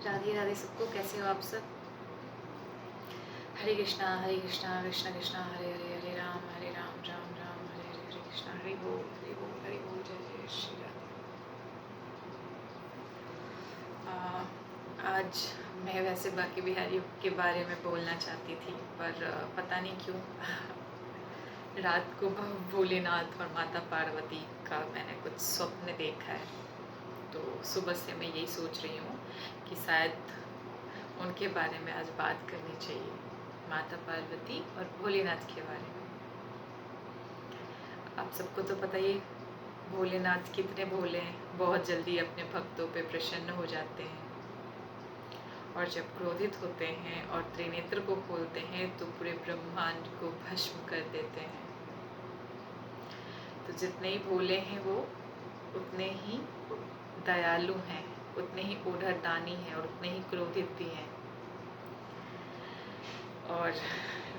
राधे राधे सबको। कैसे हो आप सब? हरे कृष्णा कृष्ण कृष्ण हरे हरे, हरे राम राम राम हरे हरे, हरे कृष्णा। हरि बोल हरि बोल हरि बोल। जय जय श्री राधे। आज मैं वैसे बाकी बिहारियों के बारे में बोलना चाहती थी, पर पता नहीं क्यों रात को भोलेनाथ और माता पार्वती का मैंने कुछ स्वप्न देखा है। तो सुबह से मैं यही सोच रही हूँ कि शायद उनके बारे में आज बात करनी चाहिए, माता पार्वती और भोलेनाथ के बारे में। आप सबको तो पता ही, भोलेनाथ कितने भोले हैं, बहुत जल्दी अपने भक्तों पे प्रसन्न हो जाते हैं और जब क्रोधित होते हैं और त्रिनेत्र को खोलते हैं तो पूरे ब्रह्मांड को भस्म कर देते हैं। तो जितने ही भोले हैं वो उतने ही दयालु हैं, उतने ही ओढ़रदानी हैं और उतने ही क्रोधित भी हैं। और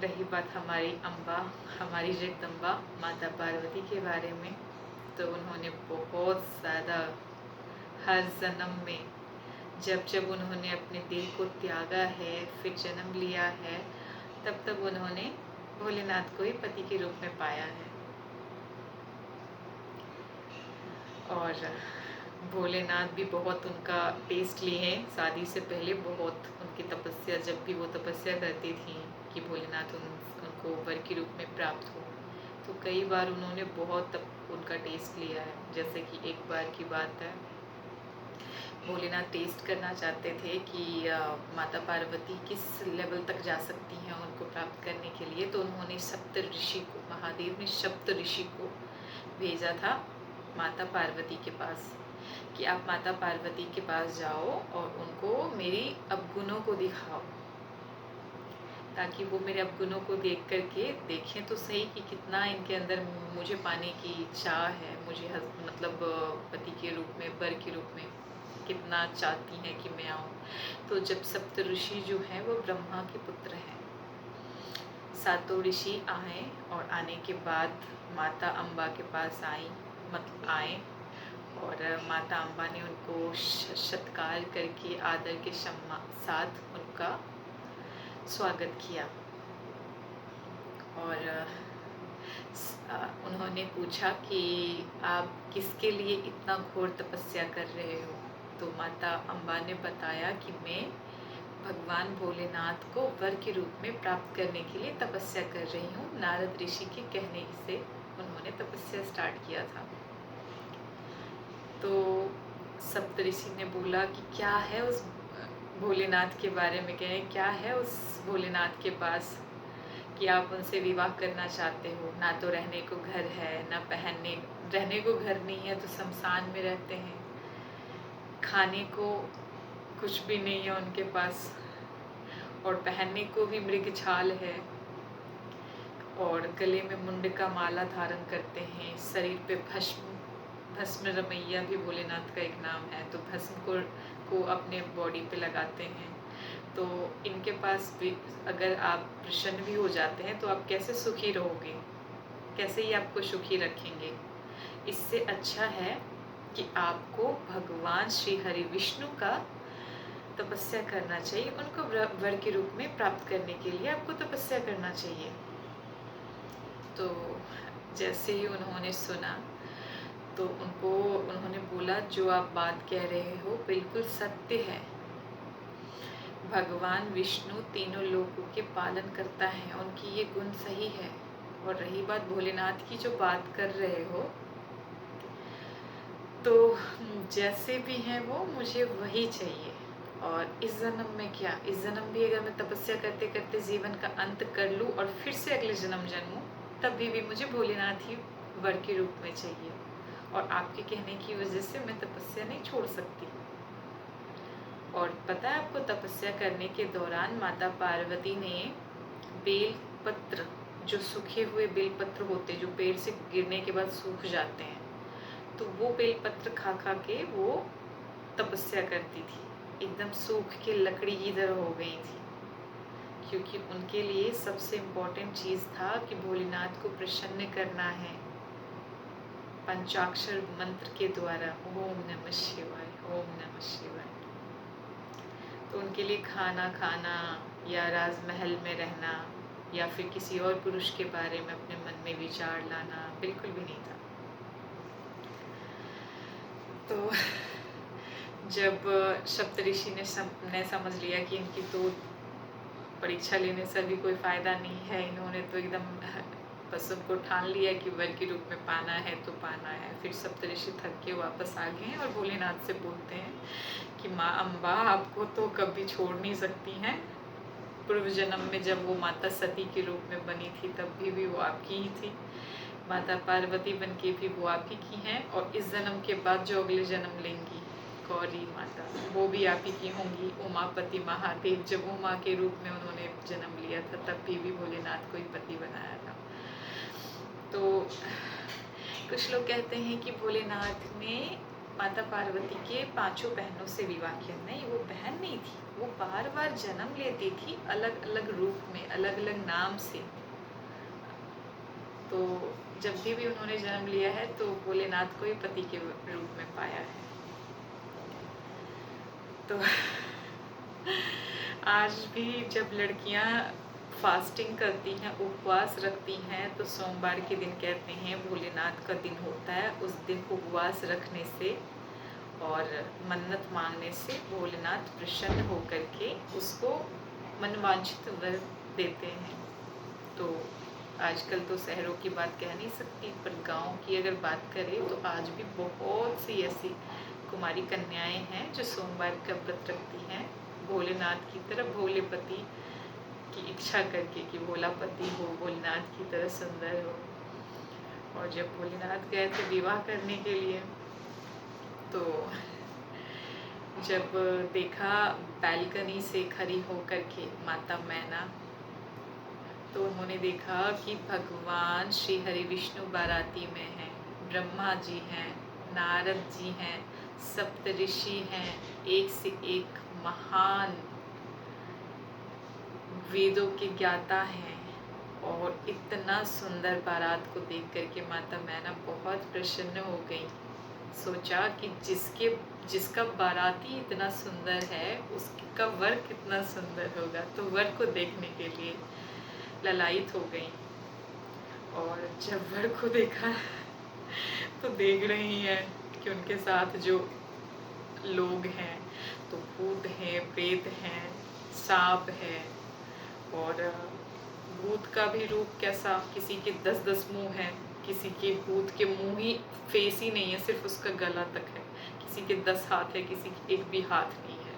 रही बात हमारी अम्बा, हमारी जगदम्बा माता पार्वती के बारे में, तो उन्होंने बहुत ज़्यादा हर जन्म में जब जब उन्होंने अपने दिल को त्यागा है, फिर जन्म लिया है, तब तब उन्होंने भोलेनाथ को ही पति के रूप में पाया है। और भोलेनाथ भी बहुत उनका टेस्ट लिए हैं। शादी से पहले बहुत उनकी तपस्या, जब भी वो तपस्या करती थी कि भोलेनाथ उनको वर के रूप में प्राप्त हो, तो कई बार उन्होंने बहुत उनका टेस्ट लिया है। जैसे कि एक बार की बात है, भोलेनाथ टेस्ट करना चाहते थे कि माता पार्वती किस लेवल तक जा सकती हैं उनको प्राप्त करने के लिए। तो उन्होंने सप्त ऋषि को, महादेव ने सप्त ऋषि को भेजा था माता पार्वती के पास कि आप माता पार्वती के पास जाओ और उनको मेरी अवगुणों को दिखाओ, ताकि वो मेरे अवगुणों को देख करके देखें तो सही कि कितना इनके अंदर मुझे पाने की चाह है, मुझे मतलब पति के रूप में, वर के रूप में कितना चाहती हैं कि मैं आऊँ। तो जब सप्त ऋषि जो हैं वो ब्रह्मा के पुत्र हैं, सातों ऋषि आए और आने के बाद माता अम्बा के पास आए और माता अम्बा ने उनको सत्कार करके आदर के साथ उनका स्वागत किया। और उन्होंने पूछा कि आप किसके लिए इतना घोर तपस्या कर रहे हो। तो माता अम्बा ने बताया कि मैं भगवान भोलेनाथ को वर के रूप में प्राप्त करने के लिए तपस्या कर रही हूँ। नारद ऋषि के कहने से उन्होंने तपस्या स्टार्ट किया था। तो सप्तऋषि ने बोला कि क्या है उस भोलेनाथ के बारे में, कहें क्या है उस भोलेनाथ के पास कि आप उनसे विवाह करना चाहते हो। ना तो रहने को घर है, ना रहने को घर नहीं है तो शमशान में रहते हैं, खाने को कुछ भी नहीं है उनके पास, और पहनने को भी मृग छाल है, और गले में मुंड का माला धारण करते हैं, शरीर पे भस्म रमैया भी भोलेनाथ का एक नाम है, तो भस्म को अपने बॉडी पे लगाते हैं। तो इनके पास भी अगर आप प्रसन्न भी हो जाते हैं तो आप कैसे सुखी रहोगे, कैसे ही आपको सुखी रखेंगे। इससे अच्छा है कि आपको भगवान श्री हरि विष्णु का तपस्या करना चाहिए, उनको वर के रूप में प्राप्त करने के लिए आपको तपस्या करना चाहिए। तो जैसे ही उन्होंने सुना तो उन्होंने बोला, जो आप बात कह रहे हो बिल्कुल सत्य है। भगवान विष्णु तीनों लोकों के पालन करता है, उनकी ये गुण सही है। और रही बात भोलेनाथ की जो बात कर रहे हो, तो जैसे भी हैं वो मुझे वही चाहिए। और इस जन्म में क्या, इस जन्म भी अगर मैं तपस्या करते करते जीवन का अंत कर लूँ और फिर से अगले जन्म जन्मूँ, तब भी मुझे भोलेनाथ ही वर के रूप में चाहिए। और आपके कहने की वजह से मैं तपस्या नहीं छोड़ सकती। और पता है आपको, तपस्या करने के दौरान माता पार्वती ने बेल पत्र, जो सूखे हुए बेल पत्र होते जो पेड़ से गिरने के बाद सूख जाते हैं, तो वो बेल पत्र खा खा के वो तपस्या करती थी, एकदम सूख के लकड़ी की तरह हो गई थी। क्योंकि उनके लिए सबसे इम्पोर्टेंट चीज़ था कि भोलेनाथ को प्रसन्न करना है पंचाक्षर मंत्र के द्वारा, ओम नमः शिवाय, ओम नमः शिवाय। उनके लिए खाना खाना या राजमहल में रहना या फिर किसी और पुरुष के बारे में अपने मन में विचार लाना बिल्कुल भी नहीं था। तो जब सप्तऋषि ने समझ लिया कि इनकी तो परीक्षा लेने से भी कोई फायदा नहीं है, इन्होंने तो एकदम बस उनको ठान लिया कि वर के रूप में पाना है तो पाना है। फिर सप्तऋषि थक के वापस आ गए हैं और भोलेनाथ से बोलते हैं कि माँ अम्बा आपको तो कभी छोड़ नहीं सकती हैं। पूर्व जन्म में जब वो माता सती के रूप में बनी थी तब भी वो आपकी ही थी, माता पार्वती बन के भी वो आप ही की हैं, और इस जन्म के बाद जो अगले जन्म लेंगी गौरी माता वो भी आप ही की होंगी। उमापति महादेव जब उमा के रूप में उन्होंने जन्म लिया था तब भी भोलेनाथ को ही पति बनाया था। तो कुछ लोग कहते हैं कि भोलेनाथ ने माता पार्वती के 5 बहनों से विवाह किया। नहीं, वो बहन नहीं थी, वो बार बार जन्म लेती थी अलग अलग रूप में, अलग अलग नाम से। तो जब भी उन्होंने जन्म लिया है तो भोलेनाथ को ही पति के रूप में पाया है। तो आज भी जब लड़कियां फास्टिंग करती हैं, उपवास रखती हैं, तो सोमवार के दिन कहते हैं भोलेनाथ का दिन होता है। उस दिन उपवास रखने से और मन्नत मांगने से भोलेनाथ प्रसन्न होकर के उसको मनवांछित वर देते हैं। तो आजकल तो शहरों की बात कह नहीं सकती, पर गांव की अगर बात करें तो आज भी बहुत सी ऐसी कुमारी कन्याएं हैं जो सोमवार का व्रत रखती हैं भोलेनाथ की तरह, भोले पति की इच्छा करके कि भोला पति हो, भोलेनाथ की तरह सुंदर हो। और जब भोलेनाथ गए थे विवाह करने के लिए तो जब देखा बैल्कनी से खड़ी होकर के माता मैना, तो उन्होंने देखा कि भगवान श्री हरि विष्णु बाराती में हैं, ब्रह्मा जी हैं, नारद जी हैं, सप्तऋषि हैं, एक से एक महान वेदों के ज्ञाता हैं। और इतना सुंदर बारात को देख करके माता मैना बहुत प्रसन्न हो गई। सोचा कि जिसका बाराती इतना सुंदर है उसका वर कितना सुंदर होगा, तो वर को देखने के लिए ललायित हो गई। और जब वर को देखा तो देख रही हैं कि उनके साथ जो लोग हैं तो भूत हैं, प्रेत हैं, सांप है। और भूत का भी रूप कैसा, किसी के 10-10 मुंह हैं, किसी के भूत के मुंह ही फेस ही नहीं है, सिर्फ उसका गला तक है। किसी के 10 हाथ है, किसी के एक भी हाथ नहीं है।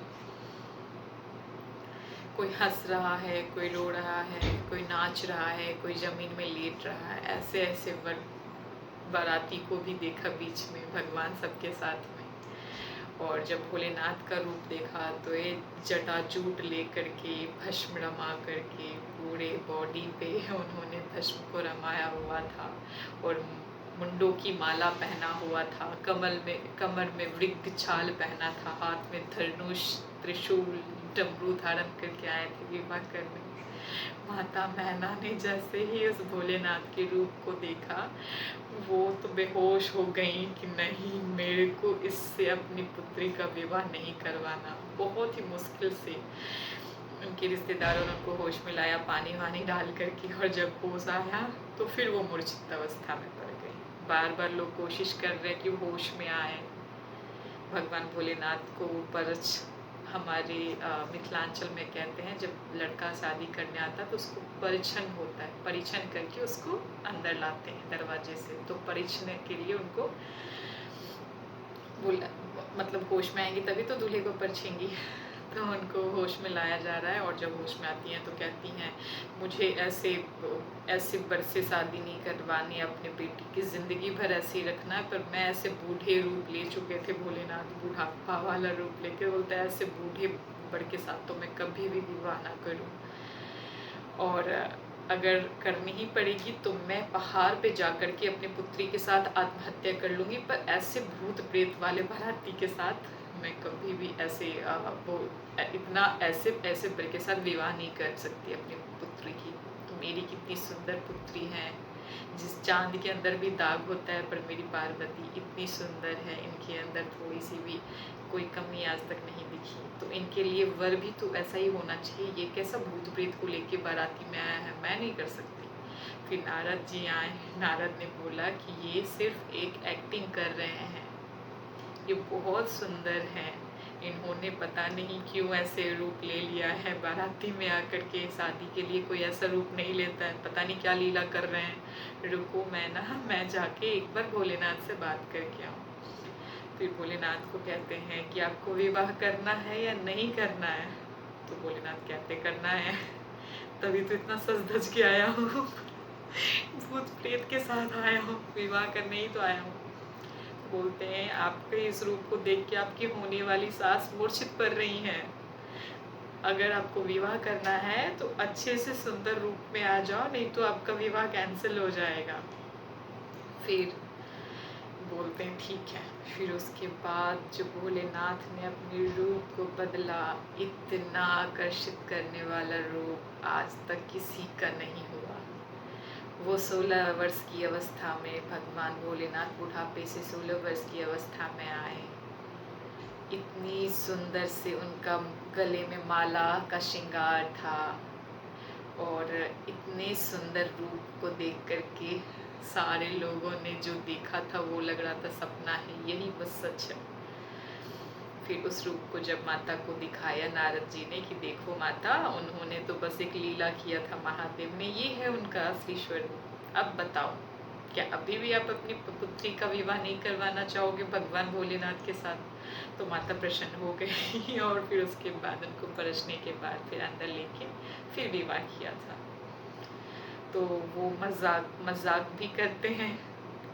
कोई हंस रहा है, कोई रो रहा है, कोई नाच रहा है, कोई जमीन में लेट रहा है। ऐसे ऐसे बाराती को भी देखा बीच में भगवान सबके साथ में। और जब भोलेनाथ का रूप देखा तो ये जटाजूट लेकर के, भस्म रमा करके पूरे बॉडी पे उन्होंने भस्म को रमाया हुआ था और मुंडों की माला पहना हुआ था, कमर में वृक्ष छाल पहना था, हाथ में धनुष, त्रिशूल, डमरू धारण करके आए थे विवाह करने। माता मैना ने जैसे ही उस भोलेनाथ के रूप को देखा वो तो बेहोश हो गई कि नहीं, मेरे को इससे अपनी पुत्री का विवाह नहीं करवाना। बहुत ही मुश्किल से उनके रिश्तेदारों ने उनको होश में लाया, पानी वानी डाल करके, और जब होश आया तो फिर वो मूर्छित अवस्था में पड़ गई। बार बार लोग कोशिश कर रहे हैं कि होश में आए। भगवान भोलेनाथ को परछ, हमारे मिथिलांचल में कहते हैं जब लड़का शादी करने आता है तो उसको परिछन होता है, परिछन करके उसको अंदर लाते हैं दरवाजे से। तो परिछन के लिए उनको मतलब होश में आएंगी तभी तो दूल्हे को परछेंगी। तो उनको होश में लाया जा रहा है। और जब होश में आती हैं तो कहती हैं मुझे ऐसे बरसे शादी नहीं करवानी, अपने बेटी की ज़िंदगी भर ऐसे ही रखना है। पर मैं ऐसे बूढ़े रूप ले चुके थे भोलेनाथ, बुढ़ापा वाला रूप लेके, बोलता है ऐसे बूढ़े बर के साथ तो मैं कभी भी विवाह ना करूं, और अगर करनी ही पड़ेगी तो मैं पहाड़ पे जाकर के अपनी पुत्री के साथ आत्महत्या कर लूँगी, पर ऐसे भूत प्रेत वाले बाराती के साथ मैं कभी भी ऐसे बर के साथ विवाह नहीं कर सकती अपनी पुत्री की। तो मेरी कितनी सुंदर पुत्री हैं, जिस चाँद के अंदर भी दाग होता है, पर मेरी पार्वती इतनी सुंदर है, इनके अंदर थोड़ी सी भी कोई कमी आज तक नहीं दिखी, तो इनके लिए वर भी तो ऐसा ही होना चाहिए। ये कैसा भूत प्रेत को लेके बाराती में आया है, मैं नहीं कर सकती। फिर नारद जी आए, नारद ने बोला कि ये सिर्फ एक एक्टिंग कर रहे हैं, ये बहुत सुंदर हैं, इन्होंने पता नहीं क्यों ऐसे रूप ले लिया है, बाराती में आकर के शादी के लिए कोई ऐसा रूप नहीं लेता है, पता नहीं क्या लीला कर रहे हैं। रुको मैं जाके एक बार भोलेनाथ से बात करके आऊँ। फिर भोलेनाथ को कहते हैं कि आपको विवाह करना है या नहीं करना है। तो भोलेनाथ कहते करना है, तभी तो इतना सज धज के आया हूँ भूत प्रेत के साथ आया हूँ, विवाह करने ही तो आया हूँ। बोलते हैं आपके इस रूप को देख के आपकी होने वाली सास मूर्छित पड़ रही हैं, अगर आपको विवाह करना है तो अच्छे से सुंदर रूप में आ जाओ, नहीं तो आपका विवाह कैंसिल हो जाएगा। फिर बोलते हैं ठीक है। फिर उसके बाद जो भोलेनाथ ने अपने रूप को बदला, इतना आकर्षित करने वाला रूप आज तक किसी का नहीं हुआ। वो 16 वर्ष की अवस्था में भगवान भोलेनाथ बुढ़ापे से 16 वर्ष की अवस्था में आए। इतनी सुंदर से उनका गले में माला का श्रृंगार था, और इतने सुंदर रूप को देख करके सारे लोगों ने जो देखा था वो लग रहा था सपना है, यही बस सच है। फिर उस रूप को जब माता को दिखाया नारद जी ने कि देखो माता, उन्होंने तो बस एक लीला किया था महादेव ने, ये है उनका असली स्वरूप। अब बताओ, क्या अभी भी आप अपनी पुत्री का विवाह नहीं करवाना चाहोगे भगवान भोलेनाथ के साथ? तो माता प्रसन्न हो गई और फिर उसके बाद उनको परसने के बाद फिर अंदर लेके फिर विवाह किया था। तो वो मजाक भी करते हैं,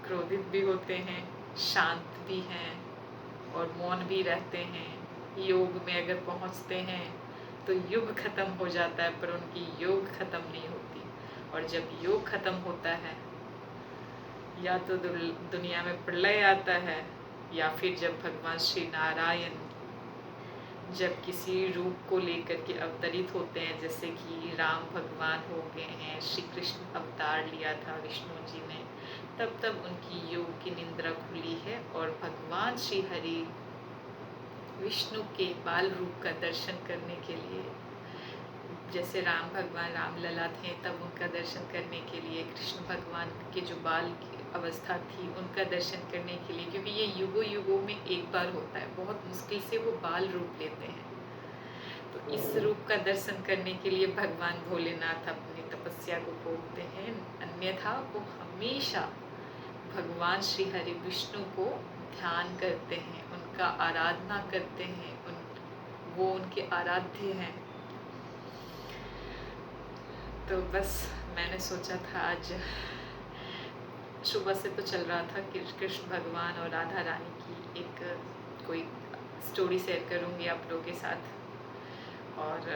क्रोधित भी होते हैं, शांत भी हैं और मौन भी रहते हैं। योग में अगर पहुंचते हैं तो युग खत्म हो जाता है, पर उनकी योग खत्म नहीं होती। और जब योग खत्म होता है, या तो दुनिया में प्रलय आता है, या फिर जब भगवान श्री नारायण जब किसी रूप को लेकर के अवतरित होते हैं, जैसे कि राम भगवान हो गए हैं, श्री कृष्ण अवतार लिया था विष्णु जी ने, तब उनकी योग की निंद्रा खुली है और भगवान श्री हरि विष्णु के बाल रूप का दर्शन करने के लिए, जैसे राम भगवान रामलला थे तब उनका दर्शन करने के लिए, कृष्ण भगवान के जो बाल की अवस्था थी उनका दर्शन करने के लिए, क्योंकि ये युगों युगों में एक बार होता है, बहुत मुश्किल से वो बाल रूप लेते हैं। तो इस रूप का दर्शन करने के लिए भगवान भोलेनाथ अपनी तपस्या को भोगते हैं, अन्यथा वो हमेशा भगवान श्री हरि विष्णु को ध्यान करते हैं, उनका आराधना करते हैं, वो उनके आराध्य हैं। तो बस मैंने सोचा था आज सुबह से तो चल रहा था कि कृष्ण भगवान और राधा रानी की एक कोई स्टोरी शेयर करूँगी आप लोगों के साथ। और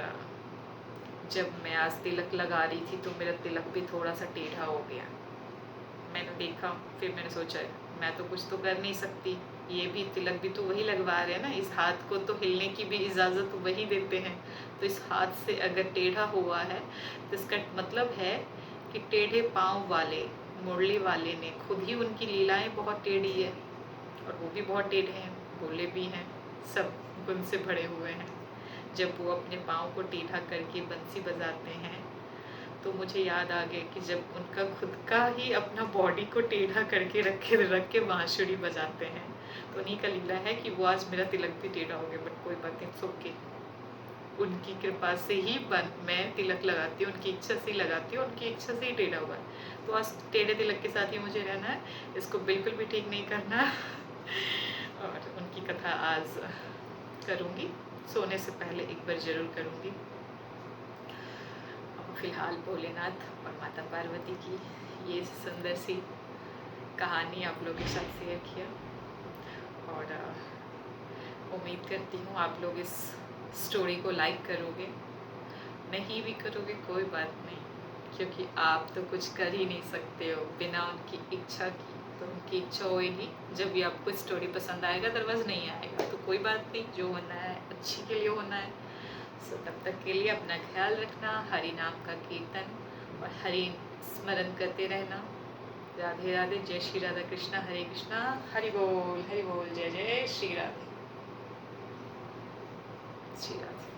जब मैं आज तिलक लगा रही थी तो मेरा तिलक भी थोड़ा सा टेढ़ा हो गया। मैंने देखा, फिर मैंने सोचा मैं तो कुछ तो कर नहीं सकती, ये भी तिलक भी तो वही लगवा रहे हैं ना, इस हाथ को तो हिलने की भी इजाज़त वही देते हैं। तो इस हाथ से अगर टेढ़ा हुआ है तो इसका मतलब है कि टेढ़े पाँव वाले मुरली वाले ने खुद ही, उनकी लीलाएं बहुत टेढ़ी है और वो भी बहुत टेढ़े हैं, भोले भी हैं, सब गुण से भरे हुए हैं। जब वो अपने पाँव को टेढ़ा करके बंसी बजाते हैं तो मुझे याद आ गया कि जब उनका खुद का ही अपना बॉडी को टेढ़ा करके रख के बांसुरी बजाते हैं, तो उन्हीं का लीला है कि वो आज मेरा तिलक भी टेढ़ा हो गया, बट कोई बात नहीं, ओके। उनकी कृपा से ही मैं तिलक लगाती हूँ, उनकी इच्छा से ही लगाती हूँ, उनकी इच्छा से ही टेढ़ा हुआ है। तो आज टेढ़े तिलक के साथ ही मुझे रहना है, इसको बिल्कुल भी ठीक नहीं करना और उनकी कथा आज करूँगी, सोने से पहले एक बार ज़रूर करूँगी। फिलहाल भोलेनाथ और माता पार्वती की ये सुंदर सी कहानी आप लोगों के साथ शेयर किया, और उम्मीद करती हूँ आप लोग इस स्टोरी को लाइक करोगे। नहीं भी करोगे कोई बात नहीं, क्योंकि आप तो कुछ कर ही नहीं सकते हो बिना उनकी इच्छा की। तो उनकी इच्छा होएगी जब भी आपको स्टोरी पसंद आएगा, अदरवाइज नहीं आएगा। तो कोई बात नहीं, जो होना है अच्छी के लिए होना है। सो तब तक के लिए अपना ख्याल रखना, हरि नाम का कीर्तन और हरि स्मरण करते रहना। राधे राधे। जय श्री राधा कृष्णा, हरे कृष्णा, हरि बोल, जय जय श्री राधे, श्री राधे।